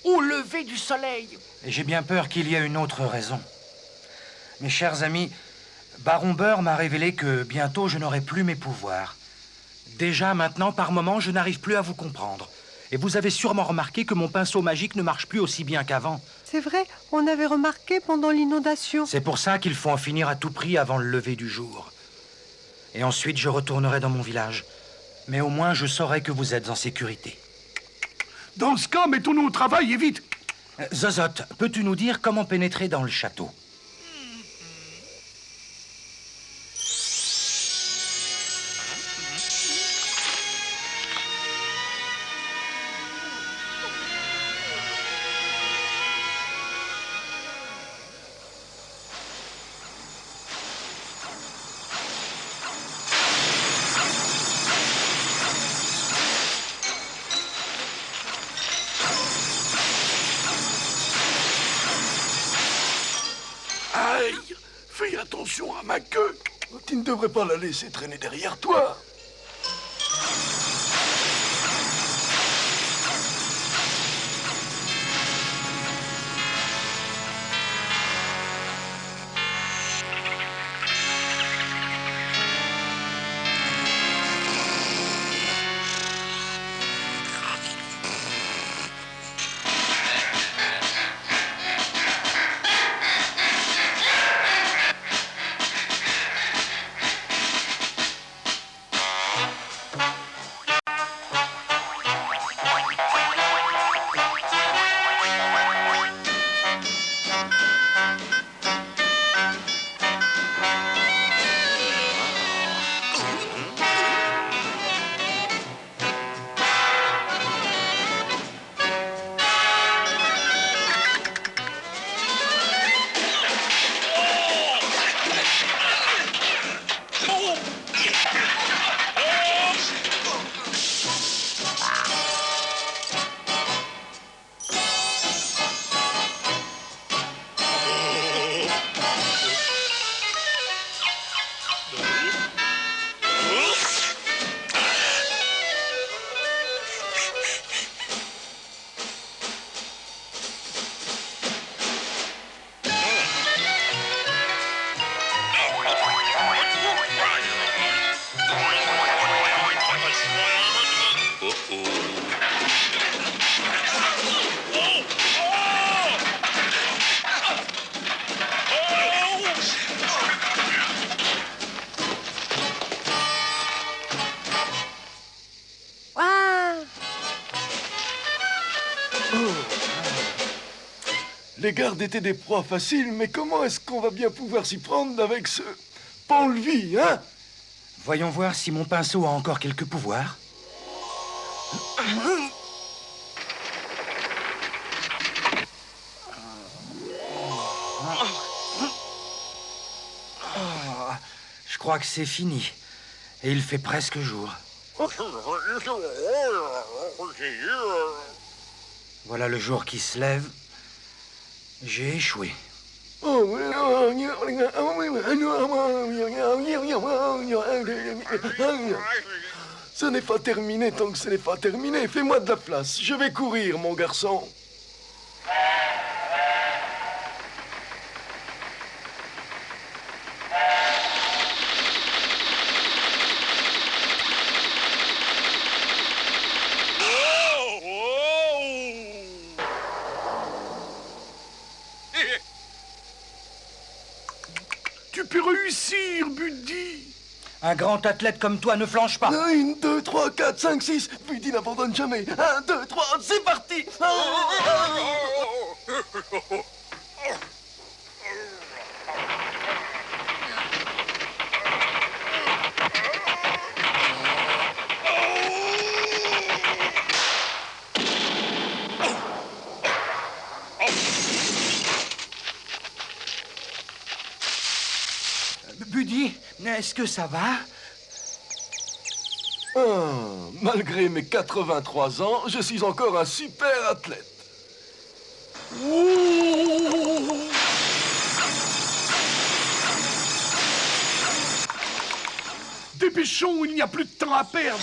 au lever du soleil. Et j'ai bien peur qu'il y ait une autre raison. Mes chers amis, Baron Burr m'a révélé que bientôt je n'aurai plus mes pouvoirs. Déjà maintenant, par moments, je n'arrive plus à vous comprendre. Et vous avez sûrement remarqué que mon pinceau magique ne marche plus aussi bien qu'avant. C'est vrai, on avait remarqué pendant l'inondation. C'est pour ça qu'il faut en finir à tout prix avant le lever du jour. Et ensuite, je retournerai dans mon village. Mais au moins, je saurai que vous êtes en sécurité. Dans ce cas, mettons-nous au travail et vite. Zozote, peux-tu nous dire comment pénétrer dans le château? Fais attention à ma queue. Tu ne devrais pas la laisser traîner derrière toi. Les gardes étaient des proies faciles, mais comment est-ce qu'on va bien pouvoir s'y prendre avec ce pont-levis, hein? Voyons voir si mon pinceau a encore quelques pouvoirs. Je crois que c'est fini. Et il fait presque jour. Voilà le jour qui se lève. J'ai échoué. Ce n'est pas terminé tant que ce n'est pas terminé. Fais-moi de la place. Je vais courir, mon garçon. Tu peux réussir, Buddy. Un grand athlète comme toi ne flanche pas. 1, 2, 3, 4, 5, 6. Buddy n'abandonne jamais. 1, 2, 3, c'est parti. Buddy, est-ce que ça va? Malgré mes 83 ans, je suis encore un super athlète. Dépêchons, il n'y a plus de temps à perdre.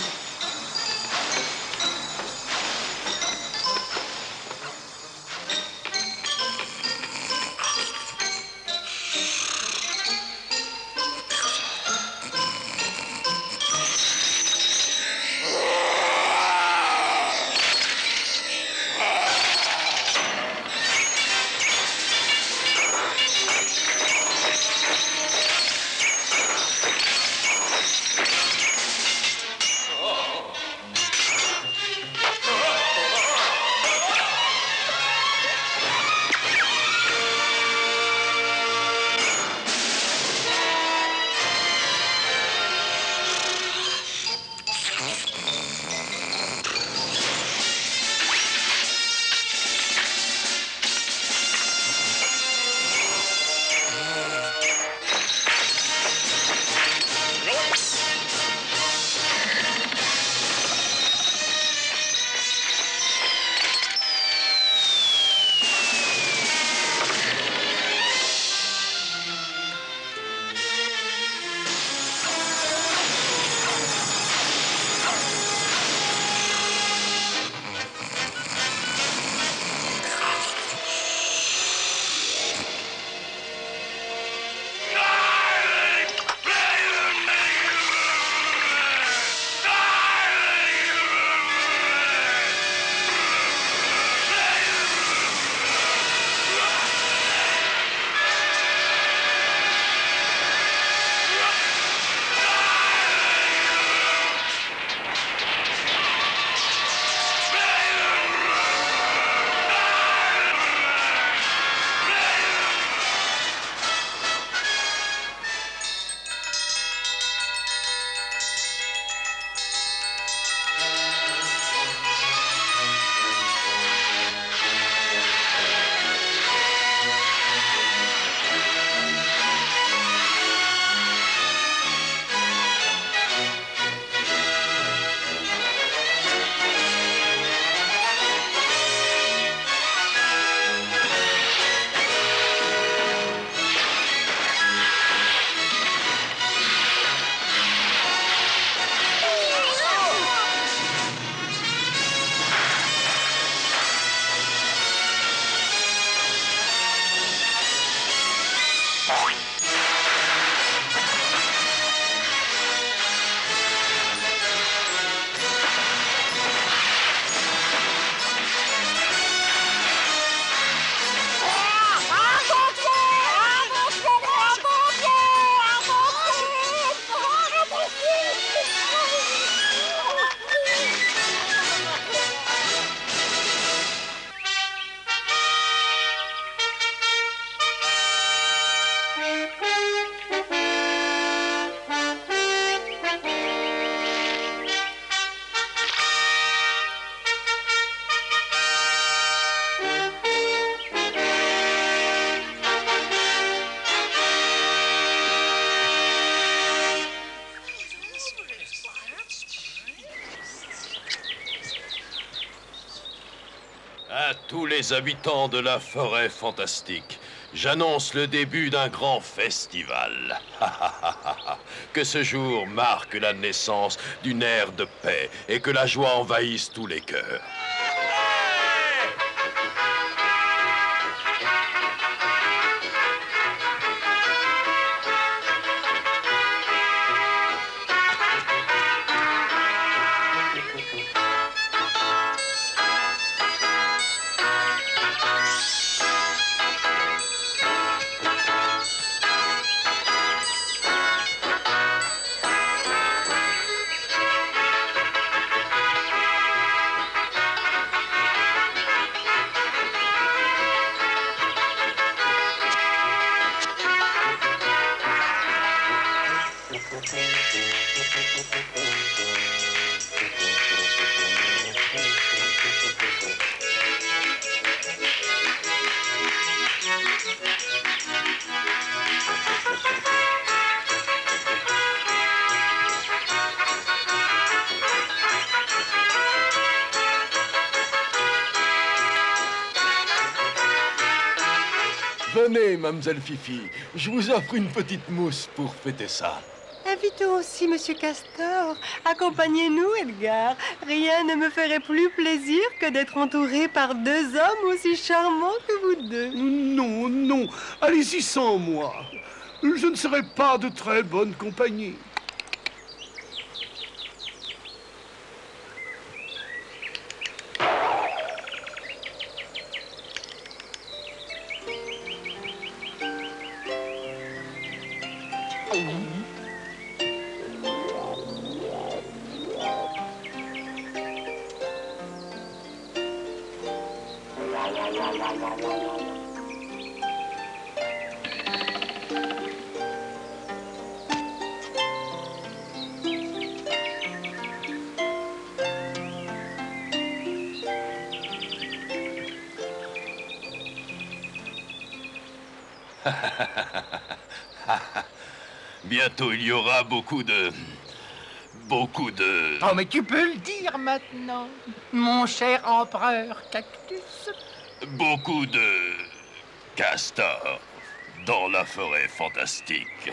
tous les habitants de la forêt fantastique, j'annonce le début d'un grand festival. Que ce jour marque la naissance d'une ère de paix et que la joie envahisse tous les cœurs. Venez, mademoiselle Fifi, je vous offre une petite mousse pour fêter ça. Invitons aussi Monsieur Castor. Accompagnez-nous, Edgar. Rien ne me ferait plus plaisir que d'être entouré par deux hommes aussi charmants que vous deux. Non, non, allez-y sans moi. Je ne serai pas de très bonne compagnie. Bientôt, il y aura beaucoup de... Oh, mais tu peux le dire maintenant, mon cher empereur Cactus. Beaucoup de... castors dans la forêt fantastique.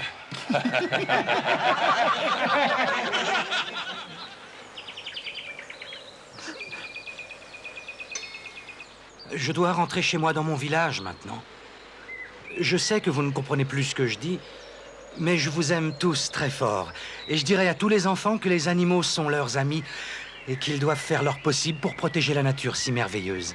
Je dois rentrer chez moi dans mon village maintenant. Je sais que vous ne comprenez plus ce que je dis, mais je vous aime tous très fort. Et je dirai à tous les enfants que les animaux sont leurs amis et qu'ils doivent faire leur possible pour protéger la nature si merveilleuse.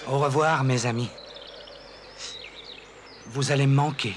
Au revoir, mes amis. Vous allez me manquer.